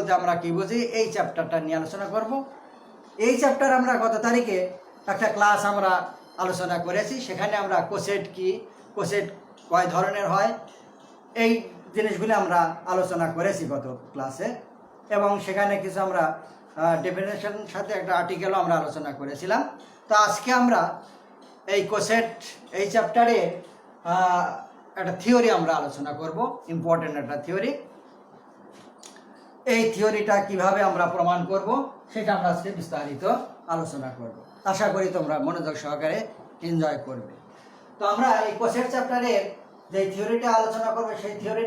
বলতে আমরা কি বুঝি এই চ্যাপ্টারটা নিয়ে আলোচনা করব। এই চ্যাপ্টার আমরা গত তারিখে একটা ক্লাস আমরা আলোচনা করেছি, সেখানে আমরা কোসেট কি, কোসেট কয় ধরনের হয়, এই জিনিসগুলি আমরা আলোচনা করেছি গত ক্লাসে। এবং সেখানে কিছু আমরা ডেফিনেশন সাথে একটা আর্টিকেলও আমরা আলোচনা করেছিলাম। তো আজকে আমরা এই কোসেট এই চ্যাপ্টারে একটা থিওরি আমরা আলোচনা করব, ইম্পর্টেন্ট একটা থিওরি। এই থিওরিটা কিভাবে আমরা প্রমাণ করব সেটা আমরা আজকে বিস্তারিত আলোচনা করব। আশা করি তোমরা মনোযোগ সহকারে এনজয় করবে। তো আমরা এই কোসেট চ্যাপ্টারের যে থিওরিটা আলোচনা করব সেই থিওরি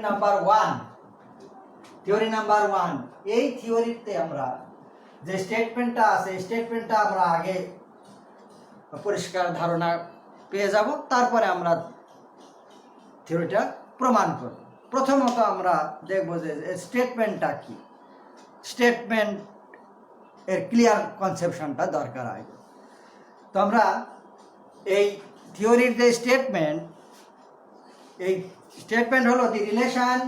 নাম্বার 1, এই থিওরিতে আমরা যে স্টেটমেন্টটা আছে স্টেটমেন্টটা আমরা আগে পরিষ্কার ধারণা পেয়ে যাব, তারপরে আমরা থিওরিটা প্রমাণ করব। প্রথমত আমরা দেখব যে স্টেটমেন্টটা কি, স্টেটমেন্ট এর ক্লিয়ার কনসেপশনটা দরকার হয়। তো আমরা এই থিওরির যে স্টেটমেন্ট হলো দি relation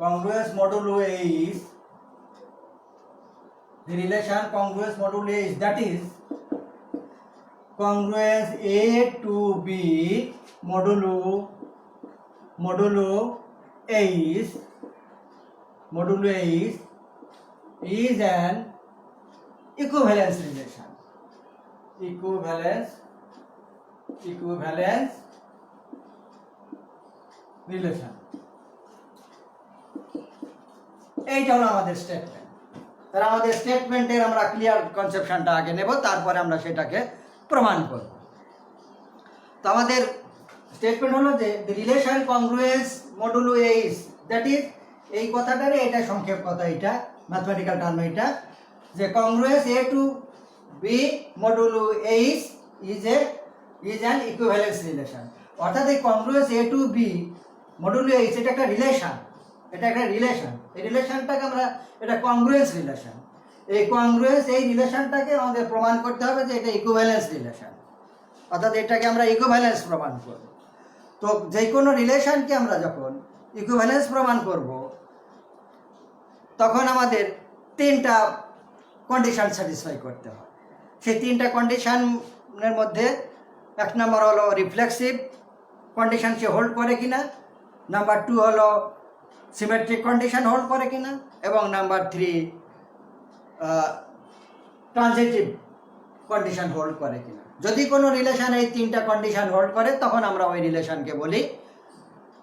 congruence modulo is the relation congruence modulo is, that is congruence A to B modulo is an equivalence relation. এইটা হলো আমাদের স্টেটমেন্ট। তাহলে আমাদের স্টেটমেন্টের আমরা ক্লিয়ার কনসেপশনটা আগে নেব, তারপরে আমরা সেটাকে প্রমাণ করব। তো আমাদের স্টেটমেন্ট হলো যে the relation congruence modulo is, that is এই কথাটারে, এটা সংক্ষেপ কথা, এটা ম্যাথমেটিক্যাল টার্ম, এটা যে congruence A to B modulo is an equivalence relation। অর্থাৎ এই congruence A to B modulo এটা একটা রিলেশন, এই রিলেশনটাকে আমরা, এটা কংগ্রুয়েন্স রিলেশন। এই কংগ্রুয়েন্স এই রিলেশনটাকে আমাদের প্রমাণ করতে হবে যে এটা ইকুইভ্যালেন্স রিলেশন, অর্থাৎ এটাকে আমরা ইকুইভ্যালেন্স প্রমাণ করব। তো যে কোনো রিলেশনকে আমরা যখন ইকুইভ্যালেন্স প্রমাণ করব তখন আমাদের 3টা কন্ডিশন স্যাটিসফাই করতে হয়। সেই 3টা কন্ডিশনের মধ্যে 1 নম্বর হলো রিফ্লেক্সিভ কন্ডিশন সে হোল্ড করে কিনা, নাম্বার 2 হলো সিমেট্রিক কন্ডিশন হোল্ড করে কিনা, এবং নাম্বার 3 ট্রানজিটিভ কন্ডিশন হোল্ড করে কিনা। যদি কোনো রিলেশন এই 3টা কন্ডিশন হোল্ড করে তখন আমরা ওই রিলেশনকে বলি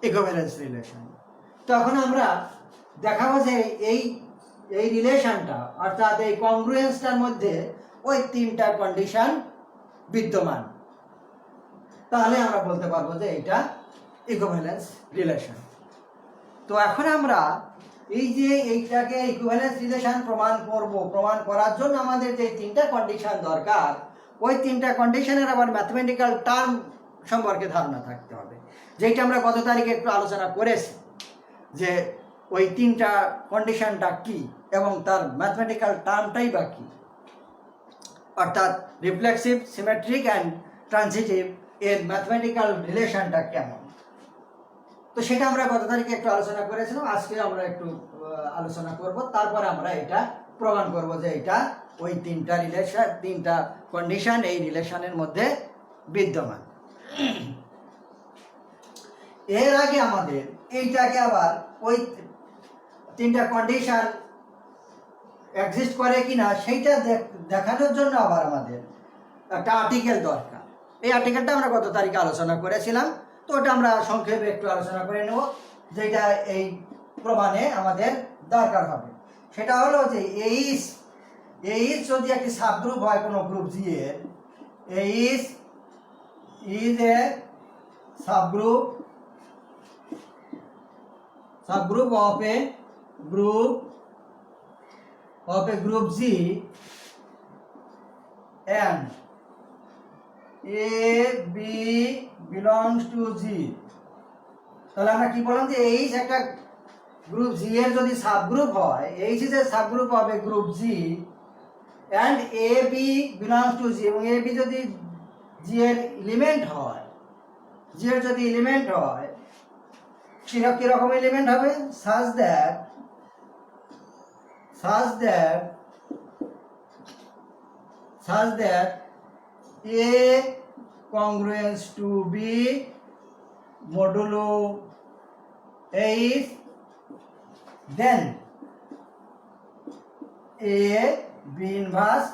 ইকুইভ্যালেন্স রিলেশন। তখন আমরা দেখাবো যে এই রিলেশনটা, অর্থাৎ এই কংগ্রুয়েন্সটার মধ্যে ওই 3টা কন্ডিশন বিদ্যমান, তাহলে আমরা বলতে পারবো যে এটা ইকুইভ্যালেন্স রিলেশন। তো এখন আমরা এই যে এইটাকে ইকুইভ্যালেন্স রিলেশন প্রমাণ করার জন্য আমাদের যে 3টা কন্ডিশন দরকার, ওই 3টা কন্ডিশনের আবার ম্যাথমেটিক্যাল টার্ম সম্পর্কে ধারণা থাকতে হবে, যেটা আমরা গত তারিখে একটু আলোচনা করেছি যে ওই 3টা কন্ডিশনটা কি এবং তার ম্যাথমেটিক্যাল টার্মটাই বা কি, অর্থাৎ রিফ্লেক্সিভ, সিমেট্রিক অ্যান্ড ট্রানজিটিভ এর ম্যাথমেটিক্যাল রিলেশনটা কেমন। তো সেটা আমরা গত তারিখে একটু আলোচনা করেছিলাম, আজকে আমরা একটু আলোচনা করব, তারপরে আমরা এটা প্রমাণ করব যে এটা ওই 3টা কন্ডিশন এই রিলেশনের মধ্যে বিদ্যমান। এর আগে আমাদের এইটাকে আবার ওই 3টা কন্ডিশন এক্সিস্ট করে কিনা সেইটা দেখানোর জন্য আবার আমাদের একটা আর্টিকেল দরকার। এই আর্টিকেলটা আমরা গত তারিখে আলোচনা করেছিলাম, তো ওটা আমরা সংক্ষেপে একটু আলোচনা করে নেব, যেটা এই প্রমাণে আমাদের দরকার হবে। সেটা হলো যে এইচ যদি একটি সাবগ্রুপ হয় কোনো গ্রুপ জি এর, H is a subgroup of a group G and A B belongs to G। তাহলে আমরা কি বললাম যে এইচ একটা গ্রুপ জি এর যদি সাবগ্রুপ হয়, এইচ এর সাবগ্রুপ হবে group G, and A B belongs to G, এবং এ বি যদি জি এর এলিমেন্ট হয়, জি এর যদি এলিমেন্ট হয়, কিরকম এলিমেন্ট হবে, such that A congruence to B modulo H, then A B inverse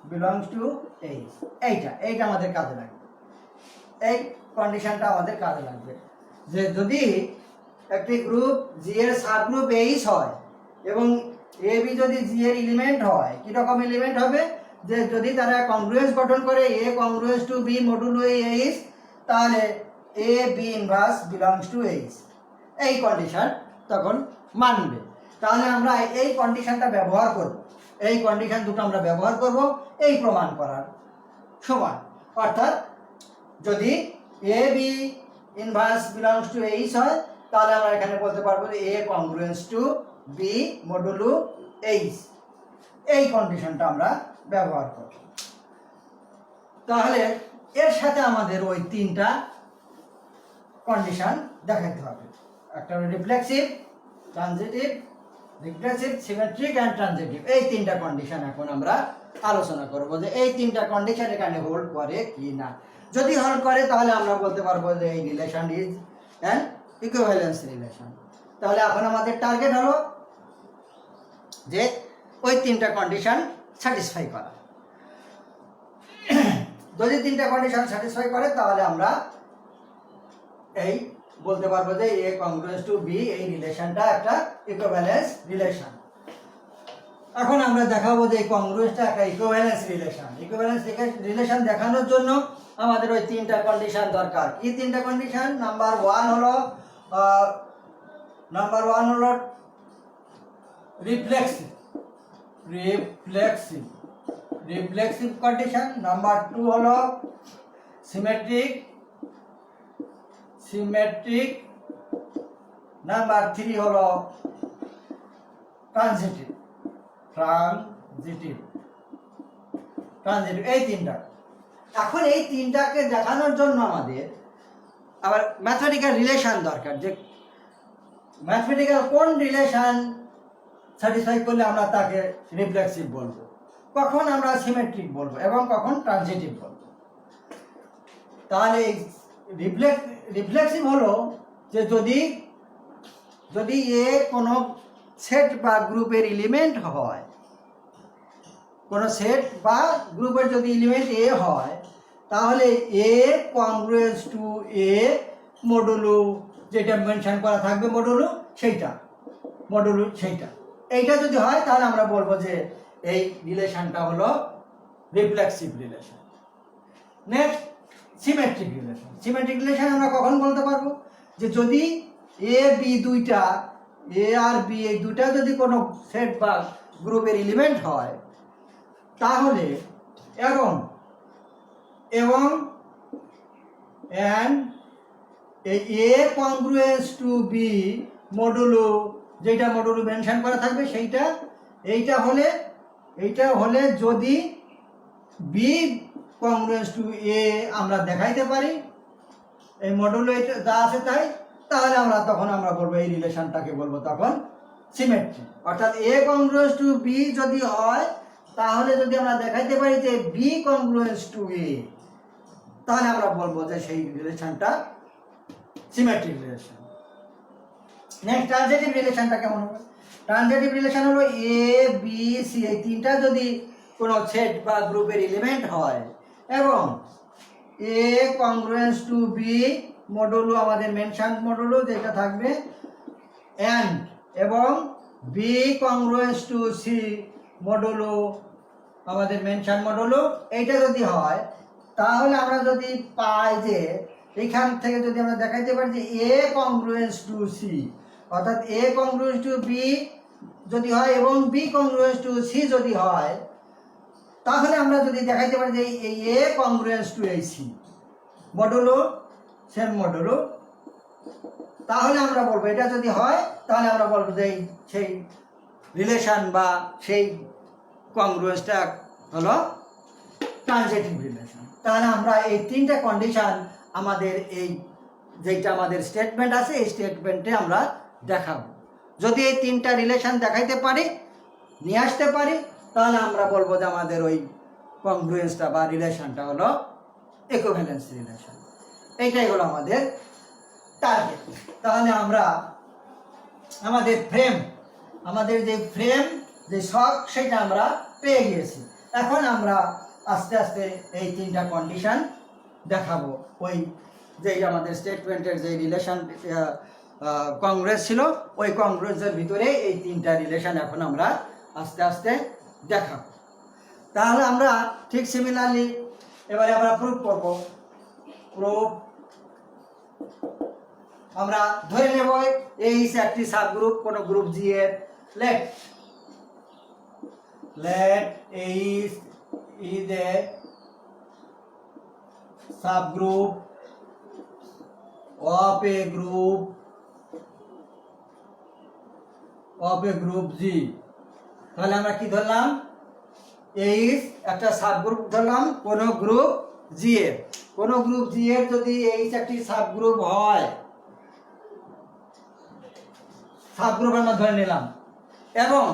belongs to H. এইটা আমাদের কাজে লাগবে, এই কন্ডিশনটা আমাদের কাজে লাগবে যে যদি একটি গ্রুপ জি এর সাবগ্রুপ এইচ হয় এবং এ বি যদি জি এর এলিমেন্ট হয়, কি রকম এলিমেন্ট হবে, যে যদি তারা কংগ্রুয়েন্স গঠন করে A congruence to B modulo H, তাহলে A B inverse belongs to H, এই কন্ডিশন তখন মানবে। তাহলে আমরা এই কন্ডিশনটা ব্যবহার করব, এই কন্ডিশন দুটো আমরা ব্যবহার করব এই প্রমাণ করার সময়। অর্থাৎ যদি A B inverse belongs to H হয়, তাহলে আমরা এখানে বলতে পারবো যে A congruence to B modulo H, এই কন্ডিশনটা আমরা ব্যবহার করব। তাহলে এর সাথে আমাদের ওই তিনটা কন্ডিশন দেখাতে হবে, একটা reflexive, transitive, regressive, symmetric and transitive, এই তিনটা কন্ডিশন এখন আমরা আলোচনা করব যে এই তিনটা কন্ডিশন এখানে হোল্ড করে কি না। যদি হোল্ড করে তাহলে আমরা বলতে পারবো যে এই relation is an equivalence relation. তাহলে এখন আমাদের টার্গেট হলো যে ওই তিনটা কন্ডিশন স্যাটিসফাই করা। যদি তিনটা কন্ডিশন স্যাটিসফাই করে তাহলে আমরা এই বলতে পারবো যে এ কংগ্রুয়েন্স টু বি, এই রিলেশনটা একটা ইকুইভ্যালেন্স রিলেশন। এখন আমরা দেখাবো যে এই কংগ্রুয়েন্সটা একটা ইকুইভ্যালেন্স রিলেশন। ইকুইভ্যালেন্স রিলেশন দেখানোর জন্য আমাদের ওই তিনটা কন্ডিশন দরকার। কি তিনটা কন্ডিশন? নাম্বার ওয়ান হলো রিফ্লেক্সিভ কন্ডিশন। নাম্বার টু হলো সিমেট্রিক। নাম্বার থ্রি হলো ট্রানজিটিভ। এই তিনটা। এখন এই তিনটাকে দেখানোর জন্য আমাদের আবার ম্যাথমেটিক্যাল রিলেশন দরকার, যে ম্যাথমেটিক্যাল কোন রিলেশন স্যাটিসফাই করলে আমরা তাকে রিফ্লেক্সিভ বলবো, কখন আমরা সিমেট্রিক বলবো এবং কখন ট্রানজিটিভ বলবো। তাহলে রিফ্লেক্সিভ হলো যে যদি এ কোনো সেট বা গ্রুপের এলিমেন্ট হয়, কোনো সেট বা গ্রুপের যদি এলিমেন্ট এ হয়, তাহলে এ কংগ্রুয়েন্স টু এ মডুলো, যেটা মেনশন করা থাকবে মডুলো সেইটা, এইটা যদি হয় তাহলে আমরা বলবো যে এই রিলেশনটা হলো reflexive relation. Next symmetric relation আমরা কখন বলতে পারবো? যে যদি এ বি দুইটা, এ আর বি এই দুইটা যদি কোনো সেট বা গ্রুপের এলিমেন্ট হয়, তাহলে এবং এই এ কংগ্রুয়েন্স টু বি মডুলো, যেটা মডুলো মেনশন করা থাকবে সেইটা, এইটা হলে যদি বি কংগ্রুয়েন্স টু এ আমরা দেখাইতে পারি, এই মডুলো এটা যা আছে তাই, তাহলে তখন আমরা বলবো এই রিলেশনটাকে বলবো তখন সিমেট্রি। অর্থাৎ এ কংগ্রুয়েন্স টু বি যদি হয়, তাহলে যদি আমরা দেখাইতে পারি যে বি কংগ্রুয়েন্স টু এ, তাহলে আমরা বলবো যে সেই রিলেশনটা সিমেট্রিক রিলেশন। নেক্সট ট্রানজিটিভ রিলেশনটা কেমন হবে? ট্রানজিটিভ রিলেশন হলো এ বি সি এই তিনটা যদি কোনো সেট বা গ্রুপের এলিমেন্ট হয় এবং এ কংগ্রুয়েন্স টু বি মডুলো, আমাদের মেনশন মডুলো যেটা থাকবে, এবং B congruence to C modulo, আমাদের মেনশন মডুলো, এইটা যদি হয়, তাহলে আমরা যদি পাই যে এখান থেকে যদি আমরা দেখাইতে পারি যে এ কংগ্রুয়েন্স টু সি, অর্থাৎ এ কংগ্রুয়েন্স টু বি যদি হয় এবং বি কংগ্রুয়েন্স টু সি যদি হয়, তাহলে আমরা যদি দেখাইতে পারি যে এই এ কংগ্রুয়েন্স টু এই সি মডুলো, সেম মডুলো তাহলে আমরা বলবো, এটা যদি হয় তাহলে আমরা বলবো যে সেই রিলেশন বা সেই কংগ্রুয়েন্সটা হলো ট্রানজিটিভ রিলেশন। তাহলে আমরা এই তিনটা কন্ডিশন আমাদের এই যেটা আমাদের স্টেটমেন্ট আছে এই স্টেটমেন্টে আমরা দেখাবো। যদি এই তিনটা রিলেশন দেখাইতে পারি, নিয়ে আসতে পারি, তাহলে আমরা বলবো যে আমাদের ওই কংগ্রুয়েন্সটা বা রিলেশনটা হলো ইকুইভ্যালেন্স রিলেশন। এইটাই হলো আমাদের টার্গেট। তাহলে আমরা আমাদের ফ্রেম, আমাদের যে ফ্রেম যে শখ সেটা আমরা পেয়ে গিয়েছি। এখন আমরা আস্তে আস্তে এই তিনটা কন্ডিশন দেখাবো। ওই যে আমাদের স্টেটমেন্টের যে রিলেশন কংগ্রেস ছিল, ওই কংগ্রেসের ভিতরে এই তিনটা রিলেশন এখন আমরা আস্তে আস্তে দেখাবো। তাহলে আমরা ঠিক সিমিলারলি এবারে আমরা প্রুফ করব। প্রুফ আমরা ধরে নেব এই একটি সাবগ্রুপ কোন গ্রুপ জি এর। Let H is a subgroup of a group G। তাহলে আমরা কি ধরলাম, এইচ একটা সাবগ্রুপ ধরলাম কোন গ্রুপ জি এর। কোন গ্রুপ জি এর যদি এইচ একটি সাবগ্রুপ হয়, সাবগ্রুপ আমরা ধরে নিলাম, এবং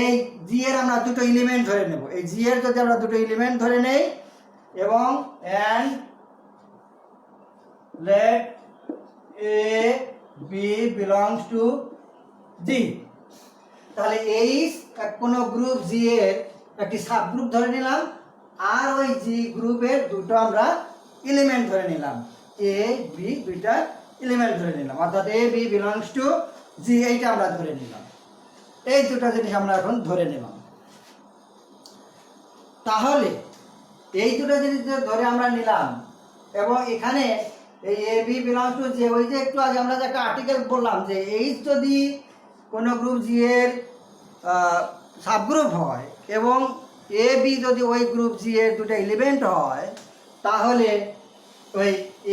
এই জি এর আমরা দুটো এলিমেন্ট ধরে নেব। এই জি এর যদি আমরা দুটো এলিমেন্ট ধরে নেই এবং and let A B belongs to G, তাহলে এইচ কোন গ্রুপ জি এর একটি সাবগ্রুপ ধরে নিলাম, আর ওই জি গ্রুপের দুটো আমরা এলিমেন্ট ধরে নিলাম, এ বি দুইটা এলিমেন্ট ধরে নিলাম, অর্থাৎ এ বি বিলংস টু জি, এইটা আমরা ধরে নিলাম। এই দুটো জিনিস আমরা এখন ধরে নিলাম। তাহলে এই দুটো জিনিস ধরে আমরা নিলাম, এবং এখানে এই এ বি বিলংস টু জি, ওই যে একটু আগে আমরা যে একটা আর্টিকেল বললাম যে এইচ যদি কোনো গ্রুপ জি এর সাবগ্রুপ হয় এবং এ বি যদি ওই গ্রুপ জি এর দুটো এলিমেন্ট হয়, তাহলে ওই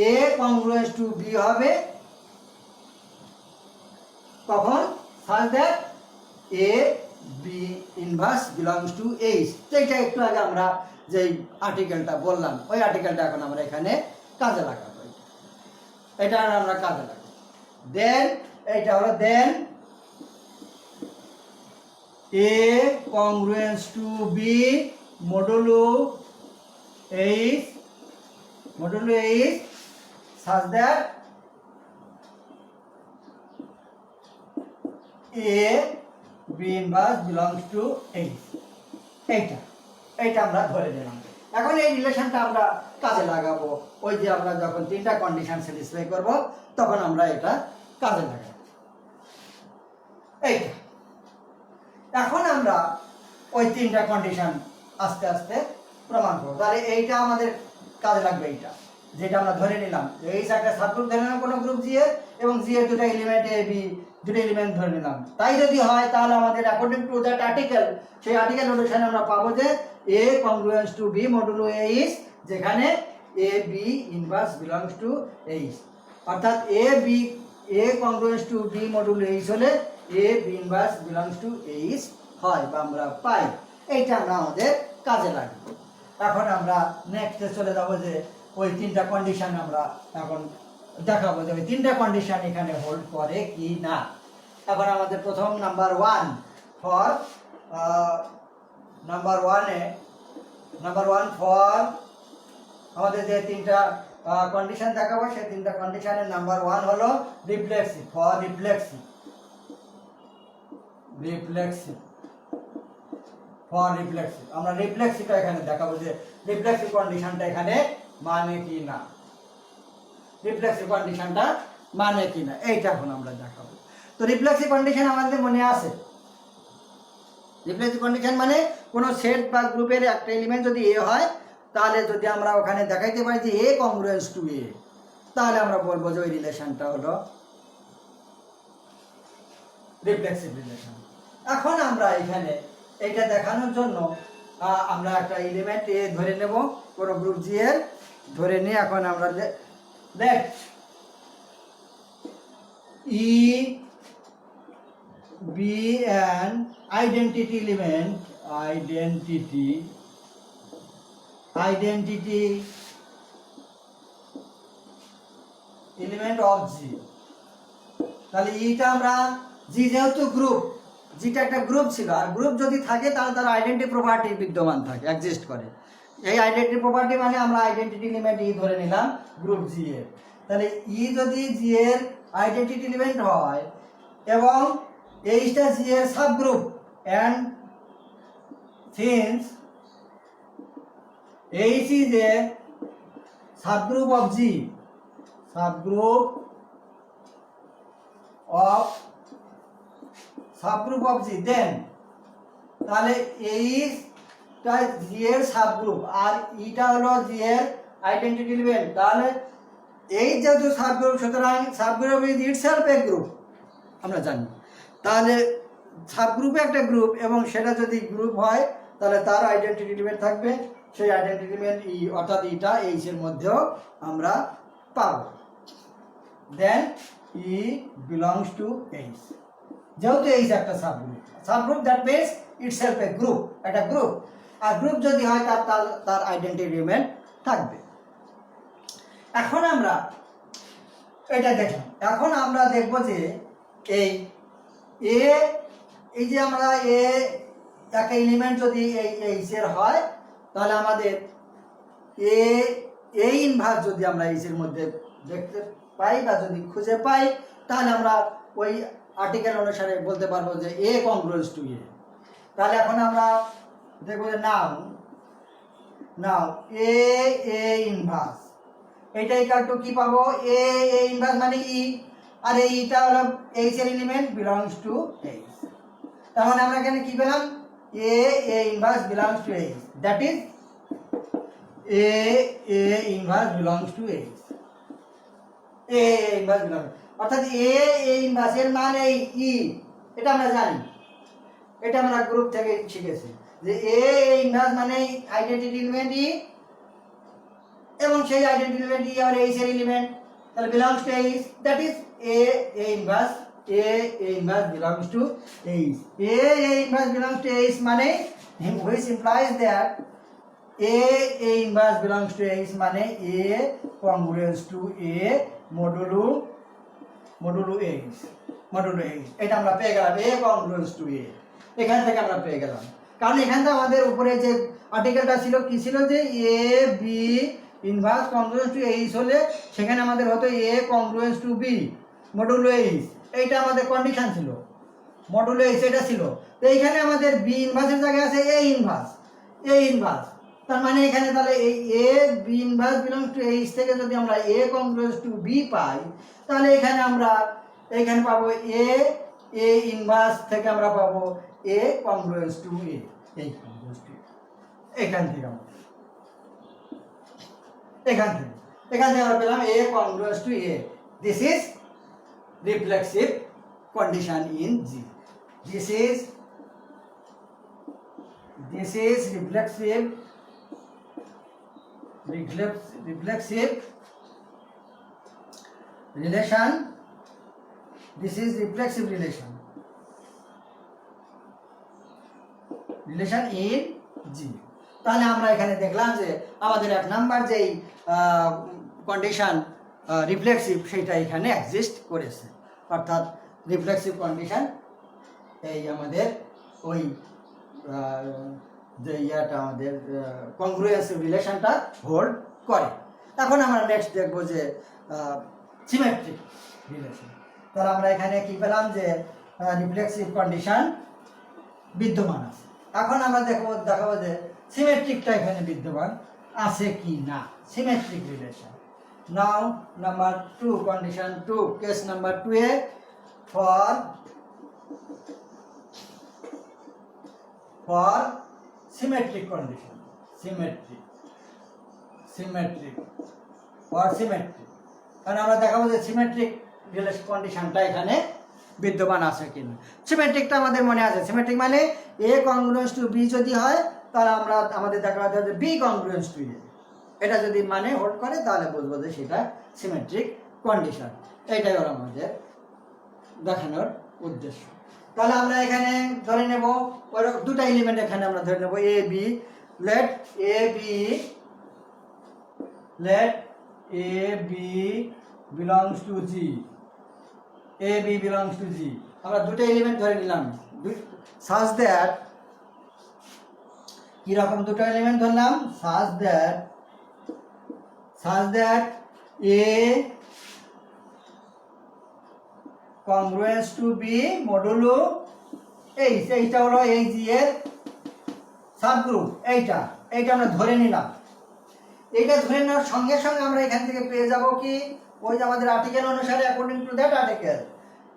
এ কংগ্রুয়েন্স টু বি হবে কখন, such that A B inverse belongs to H. সেইটা একটু আগে আমরা যে আর্টিকেলটা বললাম, ওই আর্টিকেলটা এখন আমরা এখানে কাজে লাগাবো। এটা আমরা কাজে লাগাবো। দেন এইটা হলো then A congruence to B modulo H such that A B inverse belongs to H। এইটা আমরা ধরে নিলাম। এখন এই রিলেশনটা আমরা কাজে লাগাবো। ওই যে আমরা যখন তিনটা কন্ডিশন স্যাটিসফাই করব তখন আমরা এটা কাজে লাগাবো। এইটা এখন আমরা ওই তিনটা কন্ডিশন আস্তে আস্তে প্রমাণ করব। তাহলে এইটা আমাদের কাজে লাগবে। এইটা যেটা আমরা ধরে নিলাম, এই একটা সাবগ্রুপ ধরে নিলাম কোনো গ্রুপ জি এর, এবং জি এর দুটো এলিমেন্ট এ বি দুটো এলিমেন্ট ধরে নিলাম। তাই যদি হয় তাহলে আমাদের অ্যাকর্ডিং টু দ্যাট আর্টিকেল, সেই আর্টিকেল নোটেশনে আমরা পাবো যে A congruence to B modulo H, যেখানে A B inverse belongs to H, অর্থাৎ A congruence to B modulo H হলে A B inverse belongs to H হয় বা আমরা পাই। এইটা আমরা আমাদের কাজে লাগবে। এখন আমরা নেক্সটে চলে যাব যে ওই তিনটা কন্ডিশন আমরা এখন দেখাবো যে ওই তিনটা কন্ডিশন এখানে হোল্ড করে কি না। এখন আমাদের প্রথম number one for number one for আমাদের যে তিনটা কন্ডিশন দেখাবো সেই তিনটা কন্ডিশনের নাম্বার ওয়ান হলো রিফ্লেক্সিভ। ফর রিফ্লেক্সিভ আমরা রিফ্লেক্সিভটা এখানে দেখাবো যে রিফ্লেক্সিভ কন্ডিশনটা এখানে মানে কি না, রিফ্লেক্সিভ কন্ডিশনটা মানে কি না, এইটা এখন আমরা দেখাবো। তো রিফ্লেক্সিভ কন্ডিশন আমাদের মনে আছে। রিফ্লেক্সিভ কন্ডিশন মানে কোনো সেট বা গ্রুপের একটা এলিমেন্ট যদি এ হয়, তাহলে যদি আমরা ওখানে দেখাইতে পারি যে এ কংগ্রুয়েন্স টু এ, তাহলে আমরা বলবো যে ওই রিলেশনটা হলো রিফ্লেক্সিভ রিলেশন। এখন আমরা এখানে এইটা দেখানোর জন্য আমরা একটা এলিমেন্ট এ ধরে নেব কোনো গ্রুপ জি এর, ধরে নিয়ে এখন আমরা late E be an identity element element of G। তাহলে এটা আমরা জি যেহেতু গ্রুপ, যেটা একটা গ্রুপ ছিল, আর গ্রুপ যদি থাকে তাহলে তার আইডেন্টিটি প্রপার্টি বিদ্যমান থাকে, এক্সিস্ট করে। এই আইডেন্টিটি প্রপার্টি মানে আমরা আইডেন্টিটি এলিমেন্ট ই ধরে নিলাম গ্রুপ জি এর। তাহলে ই যদি জি এর আইডেন্টিটি এলিমেন্ট হয় এবং এইটা জি এর subgroup, and since H is a subgroup of G, subgroup of G, then তাহলে এইটা জি এর সাবগ্রুপ আর ইটা হলো জি এর আইডেন্টিটি এলিমেন্ট। তাহলে এই যেহেতু সাবগ্রুপ, সুতরাং subgroup is itself a group, আমরা জানি। তাহলে সাবগ্রুপে একটা গ্রুপ এবং সেটা যদি গ্রুপ হয় তাহলে তার আইডেন্টিটি এলিমেন্ট থাকবে, সেই আইডেন্টিটি এলিমেন্ট ই অর্থাৎ ইটা এইচ এর মধ্যেও আমরা পাবো। দেন ই বিলংস টু এইচ, যেহেতু এইচ একটা subgroup that means itself a group, একটা গ্রুপ। আর গ্রুপ যদি হয় তার আইডেন্টিটি এলিমেন্ট থাকবে। এখন আমরা এটা দেখলাম। এখন আমরা দেখব যে এই যে আমরা একটা এলিমেন্ট যদি এই এইচ এর হয় তাহলে আমাদের এ ইনভার্স যদি আমরা এইচ এর মধ্যে দেখতে পাই বা যদি খুঁজে পাই তাহলে আমরা ওই আর্টিকেল অনুসারে বলতে পারবো যে এ কংগ্রুয়েন্স টু এ। তাহলে এখন আমরা দেখবো যে নাও এ ইনভার্স, এটা ইকুয়াল টু কি পাবো, এ ইনভার্স মানে ই, আর এইটা হলো এইচ এর এলিমেন্ট বিলংস টু এইচ। তার মানে আমরা এখানে কি পেলাম, A inverse belongs to H, that is A inverse belongs to H. A inverse belongs, অর্থাৎ এ ইনভার্স এর মানে ই, এটা আমরা জানি, এটা আমরা গ্রুপ থেকে শিখেছি যে এ ইনভার্স মানে আইডেন্টিটি এলিমেন্ট ই, এবং সেই আইডেন্টিটি এলিমেন্ট ই আর এইচ এর এলিমেন্ট, তাহলে belongs to H, that is A inverse belongs to H. A inverse belongs to H মানে which implies that A inverse belongs to H মানে A congruous to A modulo H, এটা আমরা পেয়ে গেলাম A congruous to A। এখান থেকে আমরা পেয়ে গেলাম, কারণ এখানটা আমাদের উপরে যে আর্টিকেলটা ছিল কি ছিল যে A B inverse congruence to H হলে সেখানে আমাদের হতো A congruous to B modulo H, এইটা আমাদের কন্ডিশন ছিল, মডুলো এইচ এটা ছিল। তো এইখানে আমাদের বি ইনভার্সের জায়গায় আছে এ ইনভার্স, তার মানে এখানে তাহলে এই A B inverse belongs to H থেকে যদি আমরা এ কংগ্রুয়েন্স টু বি পাই তাহলে এখানে আমরা পাবো এ ইনভার্স থেকে আমরা পাবো এ কংগ্রুয়েন্স টু এ, এই কংগ্রুয়েন্স টু এখান থেকে আমরা পেলাম A congruence to A. This is reflexive condition in G. This is reflexive relation. This is reflexive relation in G. তাহলে আমরা এখানে দেখলাম যে আমাদের এক নাম্বার যেই কন্ডিশন রিফ্লেক্সিভ সেটা এখানে এক্সিস্ট করেছে, অর্থাৎ রিফ্লেক্সিভ কন্ডিশন এই আমাদের ওই যে ইয়াটা আমাদের কংগ্রুয়েন্সিভ রিলেশনটা হোল্ড করে। এখন আমরা নেক্সট দেখবো যে সিমেট্রিক রিলেশন। তাহলে আমরা এখানে কি পেলাম যে রিফ্লেক্সিভ কন্ডিশন বিদ্যমান আছে। এখন আমরা দেখাবো যে সিমেট্রিকটা এখানে বিদ্যমান আছে কি না, symmetric relation. Now number 2, condition 2, case number 2a, for symmetric condition, symmetric কারণ আমরা দেখাবো যে সিমেট্রিক রিলেশন কন্ডিশনটা এখানে বিদ্যমান আছে কিনা। সিমেট্রিকটা আমাদের মনে আছে, সিমেট্রিক মানে a congruence to b যদি হয় তাহলে আমাদের দেখাতে হবে b congruence to a, এটা যদি মানে হোল্ড করে তাহলে বুঝবো যে সেটা সিমেট্রিক কন্ডিশন। এটাই হলো আমাদের দেখানোর উদ্দেশ্য। তাহলে আমরা এখানে ধরে নেব দুটো এলিমেন্ট এখানে আমরা ধরে নেব A B. Let A B belongs to G. A B belongs to G. আমরা দুটো এলিমেন্ট ধরে নিলাম such that, কিরকম দুটো এলিমেন্ট ধরলাম, such that A congruence to B modulo এইটা হলো এই জি এর সাবগ্রুপ। এইটা আমরা ধরে নিলাম। এইটা ধরে নেওয়ার সঙ্গে সঙ্গে আমরা এখান থেকে পেয়ে যাব কি, ওই যে আমাদের আর্টিকেল অনুসারে অ্যাকর্ডিং টু দ্যাট আর্টিকেল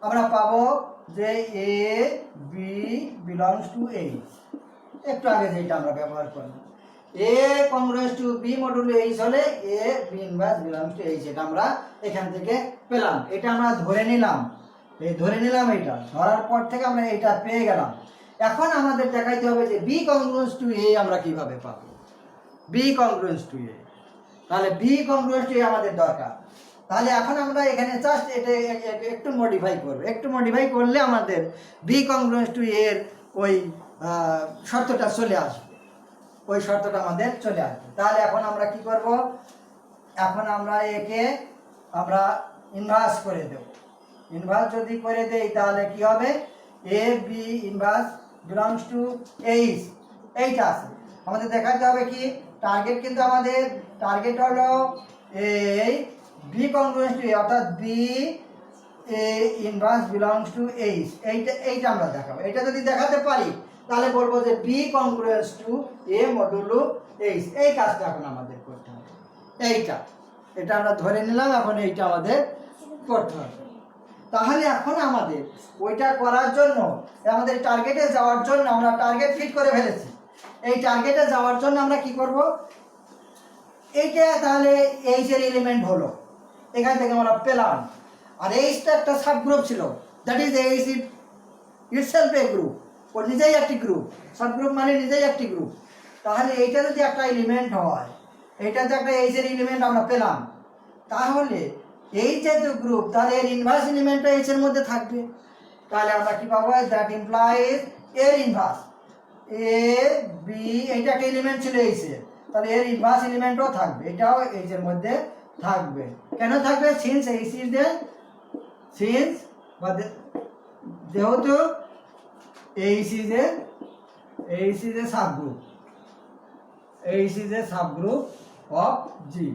আমরা পাবো যে A B belongs to H. একটু আগে যেটা আমরা ব্যবহার করলাম, A congruence to B modulo H হলে A B inverse belongs to H, এটা আমরা এখান থেকে পেলাম। এটা আমরা ধরে নিলাম, এটা ধরার পর থেকে আমরা এটা পেয়ে গেলাম। এখন আমাদের দেখাইতে হবে যে বি কংগ্রুয়েন্স টু এ আমরা কিভাবে পাবো। বি কংগ্রুয়েন্স টু এ, তাহলে বি কংগ্রুয়েন্স টু এ আমাদের দরকার। তাহলে এখন আমরা এখানে জাস্ট এটা একটু মডিফাই করব। একটু মডিফাই করলে আমাদের বি কংগ্রুয়েন্স টু এর ওই শর্তটা চলে আসবে, ওই শর্তটা আমাদের চলে আসবে। তাহলে এখন আমরা কি করব, এখন আমরা একে আমরা ইনভার্স করে দেব। ইনভার্স যদি করে দেই তাহলে কি হবে, A B inverse belongs to H. এইটা আছে আমাদের দেখাতে হবে কি, টার্গেট কিন্তু আমাদের টার্গেট হলো এই বি কংগ্রুয়েন্স টু এ, অর্থাৎ B A inverse belongs to H. এইটা আমরা দেখাবো। এটা যদি দেখাতে পারি তাহলে বলবো যে B congruence to A modulo H. এই কাজটা এখন আমাদের করতে হবে। এটা আমরা ধরে নিলাম, এখন এইটা আমাদের করতে হবে। তাহলে এখন আমাদের ওইটা করার জন্য, আমাদের টার্গেটে যাওয়ার জন্য আমরা টার্গেট ফিট করে ফেলেছি। এই টার্গেটে যাওয়ার জন্য আমরা কি করব, এইটা তাহলে এইচ এর এলিমেন্ট হলো, এখান থেকে আমরা পেলাম। আর এইচটা একটা সাবগ্রুপ ছিল, that is H itself a group, ও নিজেই একটি গ্রুপ। সাবগ্রুপ মানে নিজেই একটি গ্রুপ। তাহলে এইটা যদি একটা এলিমেন্ট হয়, এইটা যে একটা এইচ এর এলিমেন্ট আমরা পেলাম, তাহলে এই যে গ্রুপ, তাহলে এর ইনভার্স এলিমেন্টটা এইচ এর মধ্যে থাকবে। তাহলে আমরা কি পাবো, দ্যাট ইমপ্লাইজ এর ইনভার্স এ বি, এইটা একটা এলিমেন্ট ছিল এইচ এর, তাহলে এর ইনভার্স এলিমেন্টও থাকবে, এটাও এইচ এর মধ্যে থাকবে। কেন থাকবে, since H is the since বা যেহেতু H is a subgroup, H is a subgroup of G.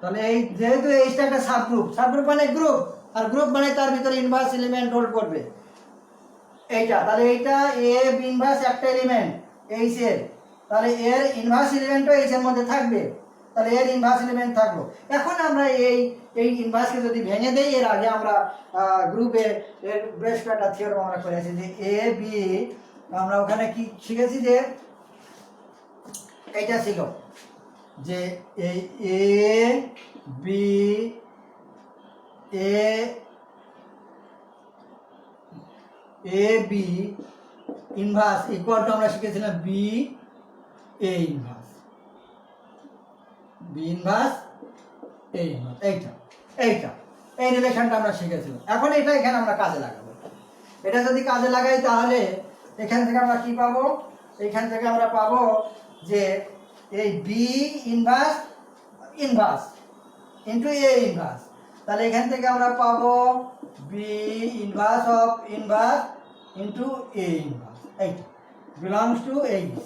তাহলে এই যেহেতু এইচটা একটা সাবগ্রুপ মানে গ্রুপ, আর গ্রুপ মানে তার ভিতরে ইনভার্স এলিমেন্ট হোল্ড করবে এইটা। তাহলে এইটা এ বি ইনভার্স একটা এলিমেন্ট এইচ এর, তাহলে এর ইনভার্স এলিমেন্টও এইচ এর মধ্যে থাকবে, তাহলে এর ইনভার্স এলিমেন্ট থাকলো। এখন আমরা এই ইনভার্সকে যদি ভেঙে দেই, এর আগে আমরা গ্রুপে এর বেশ কয়েকটা থিওরেম আমরা করেছি যে এ বি, আমরা ওখানে কি শিখেছি যে এইটা ছিল যে এই A B inverse equal to, আমরা শিখেছিলাম বি এ ইনভার্স, এইটা এই রিলেশনটা আমরা শিখেছিলাম। এখন এটা এখানে আমরা কাজে লাগাবো। এটা যদি কাজে লাগাই তাহলে এখান থেকে আমরা কি পাবো, এখান থেকে আমরা পাবো যে এই B inverse into A inverse, তাহলে এখান থেকে আমরা পাবো B inverse of inverse into A inverse, এইটা বিলংস টু এইচ।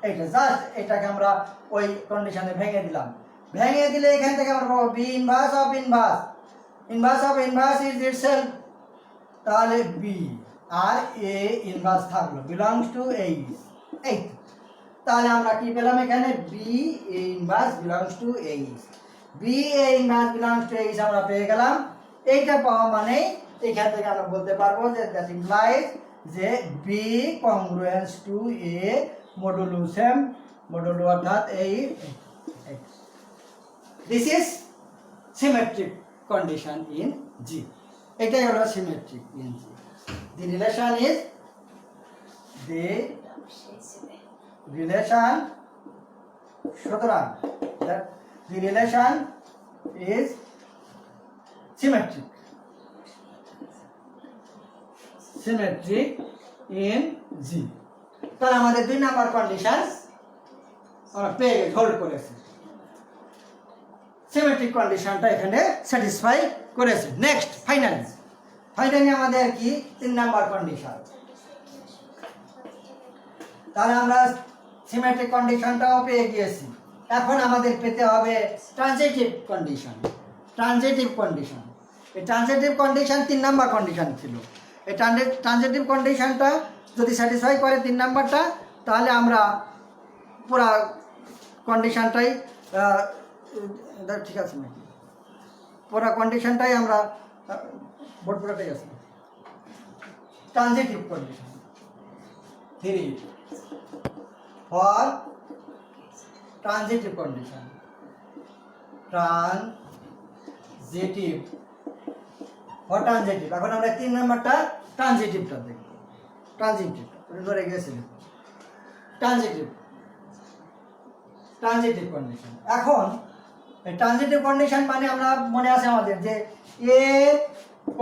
এইটা জাস্ট এটাকে আমরা ওই কন্ডিশনে ভেঙে দিলাম। ভেঙে দিলে এখান থেকে আমরা পাবো B inverse of inverse is itself, তাহলে বি আর এ ইনভার্স থাকলো বিলংস টু এইচ। এই তাহলে আমরা কি পেলাম এখানে, B A inverse belongs to H. B A inverse belongs to H আমরা পেয়ে গেলাম। এইটা পাওয়া মানে এখান থেকে আমরা বলতে পারবো যে দ্যাট ইমপ্লাইজ যে B congruence to A modulo অর্থাৎ এই this is symmetric condition in G. এটাই হলো symmetric in G. The relation is সুতরাং the relation is symmetric. Symmetric in G. তাহলে আমাদের 2 নাম্বার কন্ডিশন আমরা পেয়ে গেছি, হোল্ড করেছি, সিমেট্রিক কন্ডিশনটা এখানে স্যাটিসফাই করেছে। নেক্সট ফাইনালি আমাদের কি 3 নাম্বার কন্ডিশন। তাহলে আমরা সিমেট্রিক কন্ডিশনটাও পেয়ে গিয়েছি। এখন আমাদের পেতে হবে ট্রানজিটিভ কন্ডিশন। এই ট্রানজিটিভ কন্ডিশন 3 নাম্বার কন্ডিশন ছিল। এই ট্রানজিটিভ কন্ডিশনটা যদি স্যাটিসফাই করে 3 নাম্বারটা, তাহলে আমরা পুরা কন্ডিশনটাই ঠিক আছে নাকি, পুরা কন্ডিশনটাই আমরা বোর্ড পুরাটাই আছে। Transitive condition 3 for transitive condition. এখন আমরা 3 নাম্বারটা ট্রানজিটিভটা দেখব। ধরে গেছিল ট্রানজিটিভ কন্ডিশন। এখন এই ট্রানজিটিভ কন্ডিশন মানে আমরা মনে আছে আমাদের যে A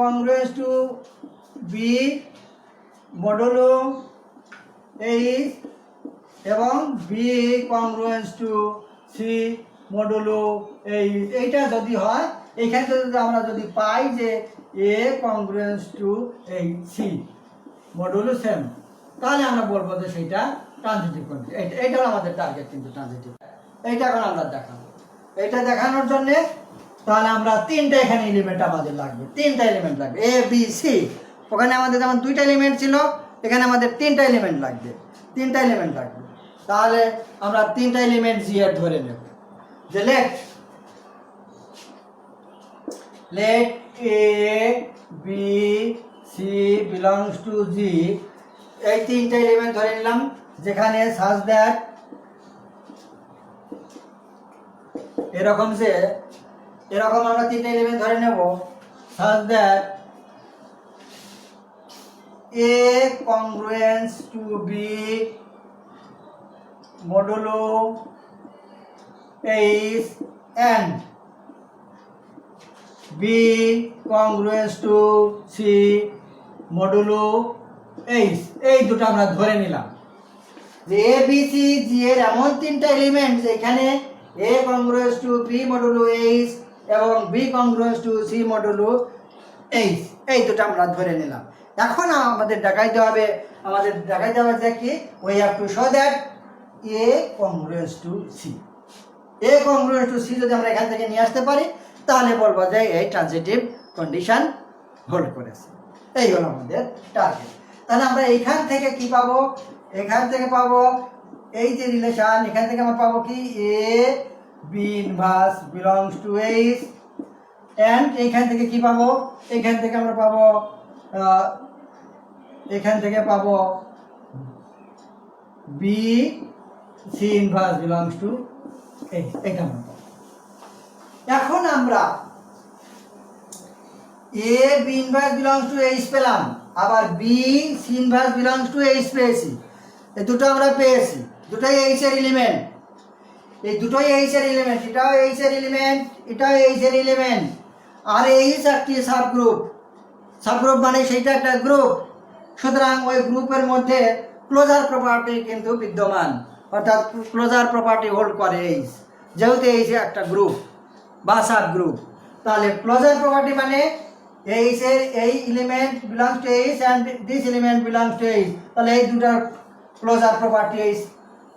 congruence to B modulo H এবং B congruence to C modulo এইটা যদি হয়, এইখানে যদি আমরা যদি পাই যে এ কংগ্রুয়েন্স টু এই সি মডুলো সেম, তাহলে আমরা বলবো যে সেইটা ট্রানজিটিভ কন্ডিশন। এইটা হলো আমাদের টার্গেট কিন্তু ট্রানজিটিভ। এইটা এখন আমরা দেখাবো। এইটা দেখানোর জন্য তাহলে আমরা 3টা এখানে এলিমেন্ট আমাদের লাগবে, 3টা এলিমেন্ট লাগবে এ বি সি। ওখানে আমাদের যেমন 2টা এলিমেন্ট ছিল, এখানে আমাদের 3টা এলিমেন্ট লাগবে, তাহলে আমরা 3টা এলিমেন্ট জি এর ধরে নেব যে let A B C belongs to G. এই 3টা এলিমেন্ট ধরে নিলাম, যেখানে সাজ দ্যাট এরকম আমরা 3টা এলিমেন্ট ধরে নেব such that A congruence to B modulo H and B congruence to C modulo H. এই দুটো আমরা ধরে নিলাম যে এ বি সি জি এর এমন 3টা এলিমেন্ট যেখানে A congruence to B modulo H এবং B congruence to C modulo H. এই দুটো আমরা ধরে নিলাম। এখন আমাদের দেখাইতে হবে যে কি we have to show that A congruence to C. A congruence to C যদি আমরা এখান থেকে নিয়ে আসতে পারি, তাহলে বলবো যে এই ট্রানজিটিভ কন্ডিশন হোল্ড করেছে। এই হলো আমাদের টার্গেট। তাহলে আমরা এইখান থেকে কি পাবো? এখান থেকে পাবো এই যে রিলেশন, এখান থেকে আমরা পাবো কি A B inverse belongs to H, and এইখান থেকে কি পাবো? এইখান থেকে আমরা পাবো B C inverse belongs to H. এইটা আমরা পাবো। এখন আমরা A B inverse belongs to H পেলাম, আবার B C inverse belongs to H পেয়েছি। এই দুটো আমরা পেয়েছি, দুটোই এইচ এর এলিমেন্ট। এই দুটোই এইচ এর এলিমেন্ট, এটাও এইচ এর এলিমেন্ট, এটাও এইচ এর এলিমেন্ট। আর এইচ একটি সাবগ্রুপ মানে সেইটা একটা গ্রুপ। সুতরাং ওই গ্রুপের মধ্যে ক্লোজার প্রপার্টি কিন্তু বিদ্যমান, অর্থাৎ ক্লোজার প্রপার্টি হোল্ড করে এইচ, যেহেতু এইচ একটা গ্রুপ বা সাব গ্রুপ। তাহলে ক্লোজার প্রপার্টি মানে এইচ এর এই element belongs to H and this element belongs to H. তাহলে এই দুটার ক্লোজার প্রপার্টি এইচ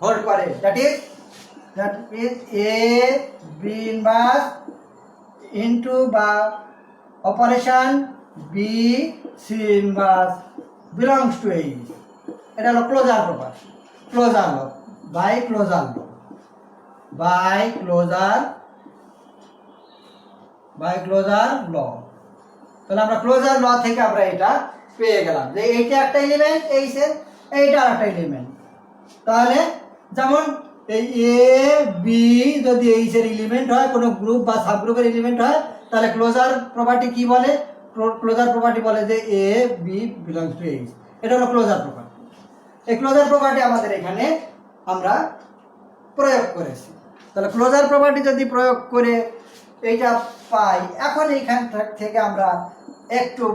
হোল্ড করে। That is A B inverse into বা operation B C inverse belongs to H. এটা হলো closure property, closure law, by closure law. তাহলে আমরা closure ল থেকে আমরা এটা পেয়ে গেলাম যে এইটা একটা এলিমেন্ট এইচ এর, এইটা আরেকটা এলিমেন্ট। তাহলে যেমন এই এ বি যদি এইচ এর এলিমেন্ট হয়, কোনো গ্রুপ বা সাবগ্রুপের এলিমেন্ট হয়, তাহলে ক্লোজার প্রপার্টি কি বলে? ক্লোজার প্রপার্টি বলে যে A B belongs to H. এটা হলো ক্লোজার প্রপার্টি। এই ক্লোজার প্রপার্টি আমাদের এখানে আমরা প্রয়োগ করেছি। তাহলে ক্লোজার প্রপার্টি যদি প্রয়োগ করে এইটা পাই, এখন এইখান থেকে আমরা একটু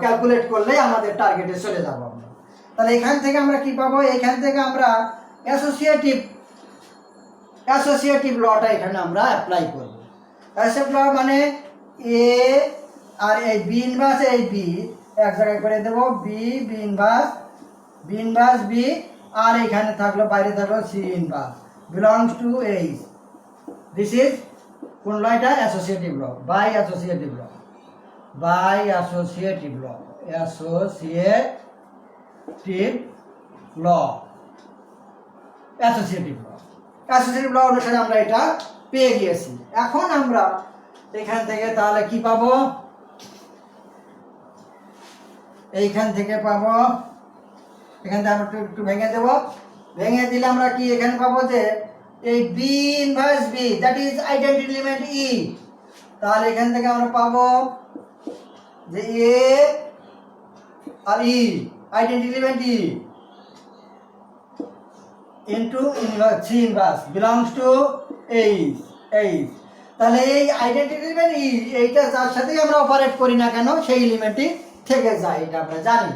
ক্যালকুলেট করলেই আমাদের টার্গেটে চলে যাব আমরা। তাহলে এখান থেকে আমরা কি পাবো? এখান থেকে আমরা অ্যাসোসিয়েটিভ লটা এখানে আমরা অ্যাপ্লাই করব। অ্যাসোসিয়েটিভ ল মানে এ আর এই বি ইনভার্স এই বি এক জায়গায় করে দেবো, বি ইনভার্স বি, আর এখানে থাকলো বাইরে থাকলো C inverse belongs to H. This is কোন ল? এটা associative law, by associative law, associative law অনুসারে আমরা এটা পেয়ে গিয়েছি। এখন আমরা এখান থেকে তাহলে কি পাবো? এইখান থেকে পাবো, এখান থেকে আমরা একটু ভেঙে দেবো, ভেঙে দিলে আমরা কি এখানে পাবো যে এই B inverse B, that is identity element E. তাহলে এখান থেকে আমরা পাবো যে এ আর E, identity element E into C inverse belongs to H. তাহলে এই আইডেন্টিটি এলিমেন্ট ই, এইটা যার সাথেই আমরা অপারেট করি না কেন সেই এলিমেন্টই থেকে যায়, এটা আমরা জানি।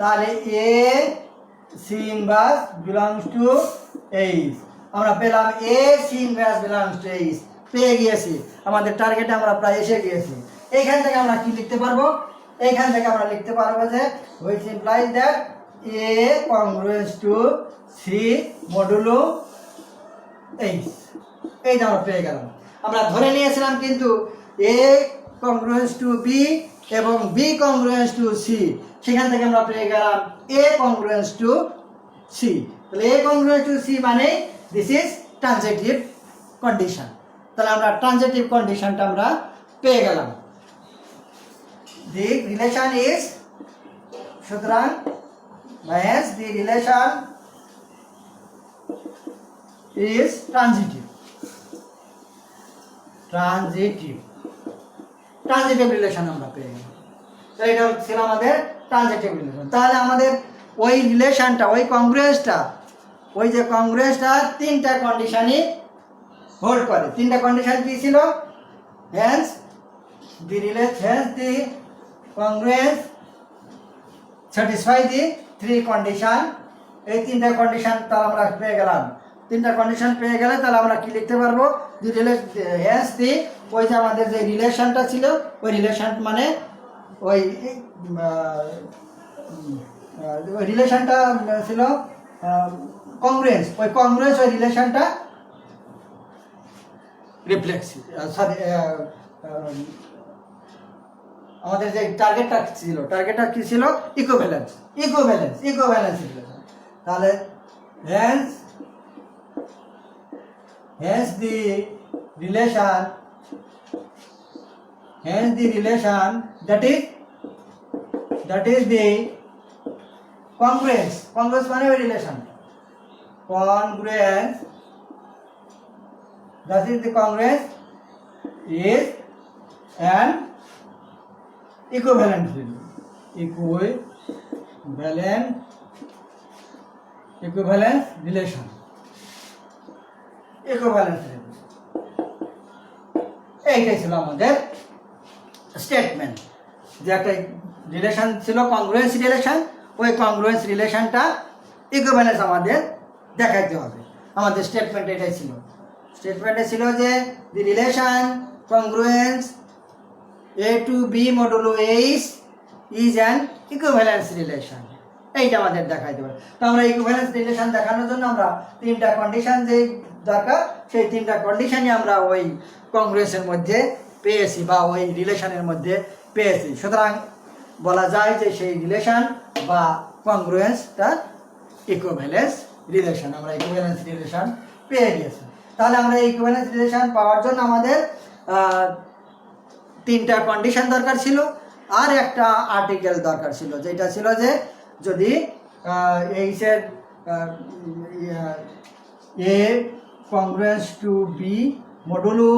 তাহলে A C inverse belongs to H, আমরা পেলাম A C inverse belongs to H, পেয়ে গিয়েছি। আমাদের টার্গেটে আমরা প্রায় এসে গিয়েছি। এইখান থেকে আমরা কি লিখতে পারবো? এইখান থেকে আমরা লিখতে পারবো যে which implies that A congruous to C modulo H। এইটা আমরা পেয়ে গেলাম। আমরা ধরে নিয়েছিলাম কিন্তু A congruous to B এবং B congruous to C, সেখান থেকে আমরা পেয়ে গেলাম A congruous to C। তাহলে A congruous to C মানে দিস ইজ ট্রানজিটিভ কন্ডিশন। তাহলে আমরা ট্রানজিটিভ কন্ডিশনটা আমরা পেয়ে গেলাম। The relation is, সুতরাং hence the relation is transitive relation আমরা পেয়ে গেলাম। তো এটা ছিল আমাদের ট্রানজিটিভ রিলেশন। তাহলে আমাদের ওই রিলেশনটা, ওই কংগ্রুয়েন্সটা, ওই যে কংগ্রুয়েন্সটা তিনটা কন্ডিশনই হোল্ড করে। তিনটা কন্ডিশন কি ছিল? hence the congruence satisfy the three condition। এই তিনটা কন্ডিশন তাহলে আমরা পেয়ে গেলাম। তিনটা কন্ডিশন পেয়ে গেলে তাহলে আমরা কি লিখতে পারবো? hence the, ওই যে আমাদের যে রিলেশনটা ছিল, ওই রিলেশন মানে ওই রিলেশনটা ছিল কংগ্রুয়েন্স, ওই কংগ্রুয়েন্স ওই রিলেশনটা রিফ্লেক্সিভ, সরি আমাদের যে টার্গেটটা কি ছিল? Equivalence relation. তাহলে hence the relation that is the congruence মানে ওই relation, that is the congruence is an equivalence relation। এইটাই ছিল আমাদের স্টেটমেন্ট, যে একটা রিলেশন ছিল কংগ্রুয়েন্স রিলেশন, ওই কংগ্রুয়েন্স রিলেশনটা ইকুইভ্যালেন্স আমাদের দেখাইতে হবে। আমাদের স্টেটমেন্ট এটাই ছিল। স্টেটমেন্টে ছিল যে দি relation কংগ্রুয়েন্স A to B modulo H is an equivalence relation। এইটা আমাদের দেখাইতে হবে। তো আমরা ইকুইভ্যালেন্স রিলেশন দেখানোর জন্য আমরা তিনটা কন্ডিশন যে দরকার, সেই তিনটা কন্ডিশনই আমরা ওই কংগ্রুয়েন্সের মধ্যে পেয়েছি বা ওই রিলেশনের মধ্যে পেয়েছি। সুতরাং বলা যায় যে সেই রিলেশন বা কংগ্রুয়েন্সটা ইকুইভ্যালেন্স রিলেশন, আমরা ইকুইভ্যালেন্স রিলেশন পেয়ে গেছি। তাহলে আমরা ইকুইভ্যালেন্স রিলেশন পাওয়ার জন্য আমাদের তিনটা কন্ডিশন দরকার ছিল, আর একটা আর্টিকেল দরকার ছিল, যেটা ছিল যে যদি এইচের এ congruence to B modulo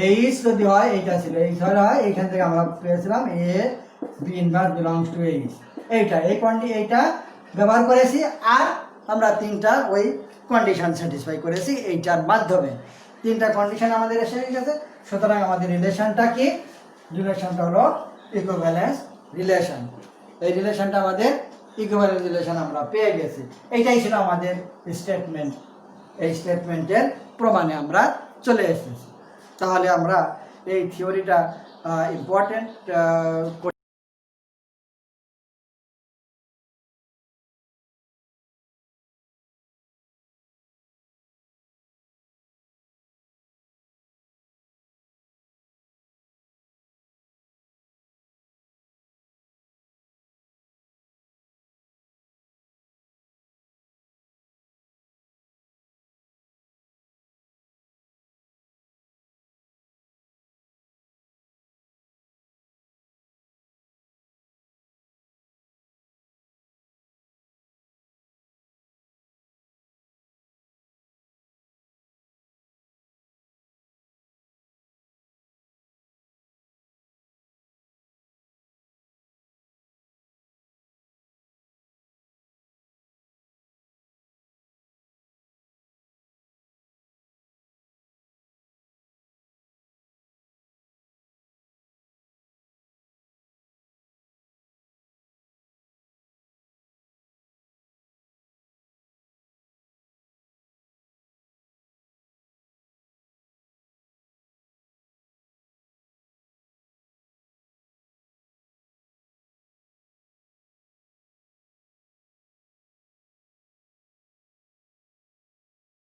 H যদি হয়, এইটা ছিল এইচ হয়, এইখান থেকে আমরা পেয়েছিলাম A B inverse belongs to H. এইটা ব্যবহার করেছি, আর আমরা তিনটা ওই কন্ডিশন স্যাটিসফাই করেছি এইটার মাধ্যমে। তিনটা কন্ডিশন আমাদের এসে গেছে। সুতরাং আমাদের রিলেশনটা কি? রিলেশনটা হলো ইকুইভ্যালেন্স রিলেশন, এই রিলেশনটা আমাদের ইকুইভ্যালেন্স রিলেশন আমরা পেয়ে গেছি। এইটাই ছিল আমাদের স্টেটমেন্ট। এই স্টেটমেন্টের প্রমাণে আমরা চলে এসেছি। তাহলে আমরা এই থিওরিটা ইম্পর্টেন্ট